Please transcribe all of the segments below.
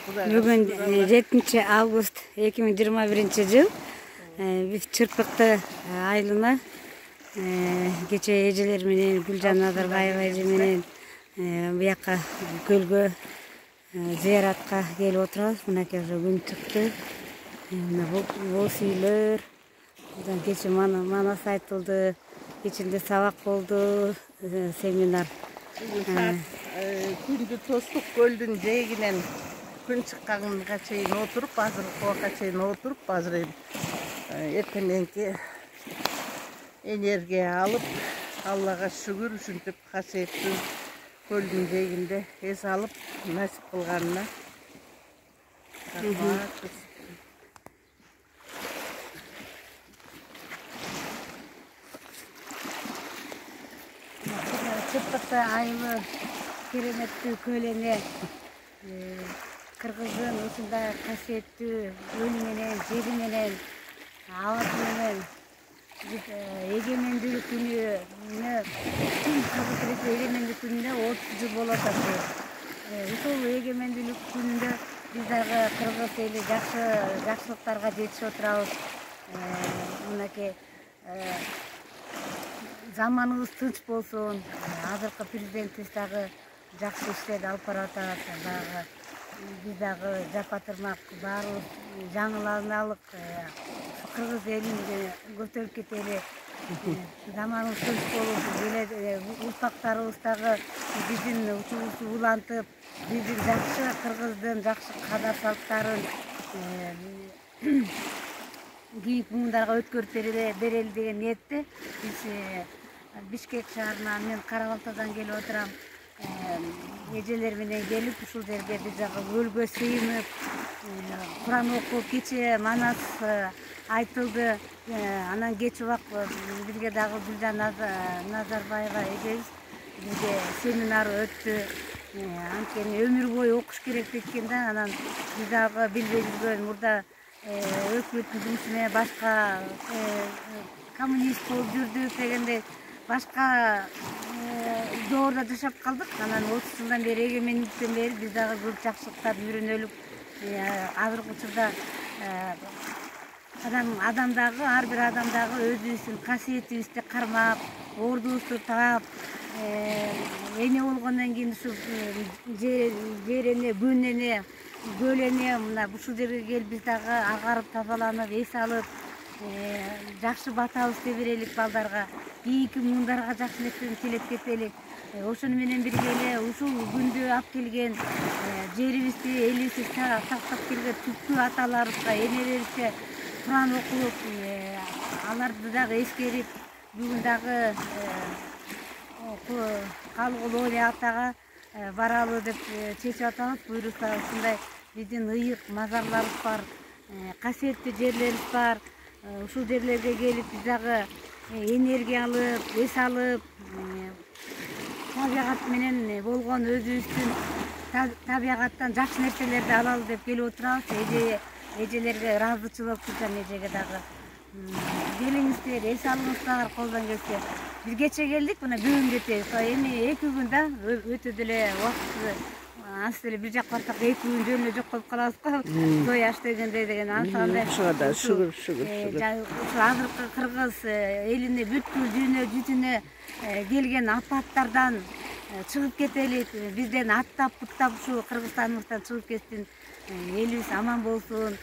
Бүгін 7 август 2021 жыл. Біз Чырпыкты айылына кече эжелер менен Гүлжан Назарбаева эже менен буяка көлгө зыяратка келип отурабыз. Мынакей уже күн чыкты. Бул сүйлөр кече манас айтылды, кечинде сабак болду, семинар. Күндү тостук көлдүн жээгинен күн чыкканга чейин отуруп, азыркы убакка чейин отуруп, азыр эртеңки энергия алып, Аллага шүгүр, ушинтип касиеттүү көлдүн жээгинде эс алып, насип кылганына рахмат. Чырпыкты айылы кереметтүү көлөне кыргыздын ушундай касиеттүү өлү менен, жери менен, абасы менен эгемендүүлүк күнүнө кыргыз эгемендүүлүк күнүнө 30 жыл болуп атат. Ушул эгемендүүлүк күнүндө биз дагы кыргыз эли жакшылыктарга жетишип отурабыз. Мынакей заманыбыз тынч болсун. Азыркы президентибиз дагы жакшы иштерди алып барып атат. Дагы биз дагы жапатырмак баарыбыз жаңыланалық кыргыз элин көтөрүп кетели. Заманыбыз тынч болуп, урпактарыбыз дагы биздин учубузду улантып, биздин жакшы кыргыздын жакшы кадар салттарын кийип муундарга өткөрүп берели деген ниетте биз Бишкек шаарынан, мен Карабалтадан келип отурам. Эжелер менен келип, ушул жерге биз дагы көлгө сыйынып, Куран окуп, кече манас айтылды. Анан кеч убак бизге дагы Гүлжан Назарбаева эжебиз бизге семинар өттү. Анткени өмүр бою окуш керек дегенде, анан биз дагы билбей жүргөн мурда өкмөттүн жумушу менен башка коммунист болуп жүрдүк дегенде башка доордо жашап калдык. Анан 30 жылдан бери, эгемендиктен бери биз дагы көп жакшылыктарды үйрөнөлүк. Азыркы учурда адамдагы, ар бир адамдагы өзүбүздүн касиетибизди кармап, ордубузду таап, эне болгондон кийин ушу жерене, күнене, көлөне, мына ушул жерге келип биз дагы агарып, тазаланып, эс алып, жакшы батабызды берелик балдарга, кийинки муундарга жакшы нерсени тилеп кетелик. Ошону менен бирге эле ушул күндү алып келген жерибизди, элибизди сактап келген түпкү аталарыбызга, энелерибизге Куран окуп, аларды дагы эскерип, бүгүн дагы Калыгул Оли атага баралы деп чечип атабыз. Буйрукта ушундай биздин ыйык мазарларыбыз бар, касиеттүү жерлерибиз бар. Ушул жерлерге келип биз дагы энергия алып, эс алып, табигат менен болгон өзүбүздүн табигаттан жакшы нерселерди алалы деп келип отурабыз. Эжелерге ыраазычылык, Гүлжан эжеге дагы келиңиздер, эс алыңыздар колдон келсе. Биз кече келдик, мына бүгүн кетебиз. Эми 2 күн да өтө деле убакыт. Ансы деле бир жак барсак 2 күн жөн эле жок болуп калабыз го. Той аш дегенде деген ансандай. Ушуга да шүгүр. Ушу азыркы кыргыз элине бүткүл дүйнө жүзүнө келген апаттардан чыгып кетелик. Бизден аттап, буттап ушу Кыргызстаныбыздан чыгып кетсин. Элибиз аман болсун.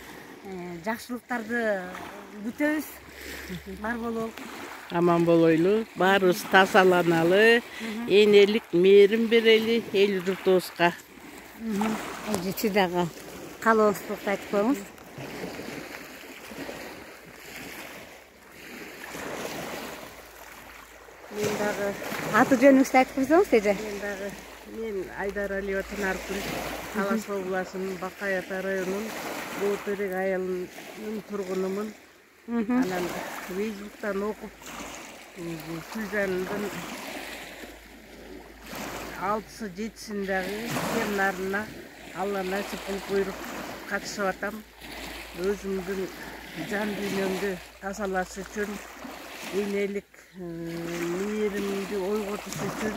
Жакшылыктарды күтөбүз. Бар бололу. Аман болойлу, баарыбыз тазаланалы, энелик мээрим берели эл журтубузга. Эже дагы каалооңузду айтып коюңуз. Мен дагы Аты жөнүңүздү айтып койсоңуз, эже. Мен Айдаралиева Тынаркүл, Талас областынын Бакай ата районунун Боотерек айылынын тургунумун. Анан Фейсбуктан окуп, Гүлжандын 6-7 дагы семинарына Алла насип кылып буйруп катышып атам. Өзүмдүн жан дүйнөмдү тазалаш үчүн, энелик мээримди ойготуш үчүн